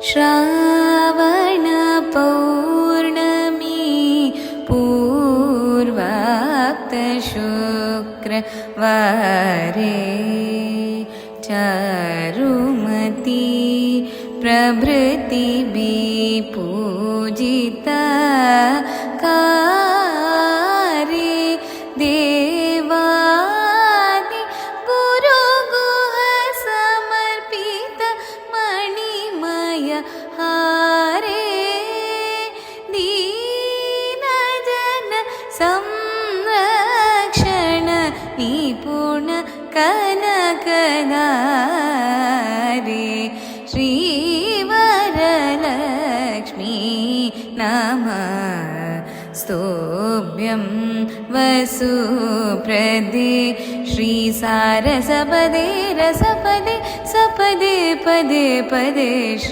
श्रावण पौर्णमी पूर्वाक्त शुक्रवारे चारुमती प्रभृति पूजिता कारे देवादि गुरुगुह समर्पित मणिमय हारे दीनजन संरक्षण निपुण कनकदारे श्रीवरलक्ष्मी नमस्तुभ्यं वसुप्रदे श्रीसारसपदे रसपदे सपदे पदे पदे।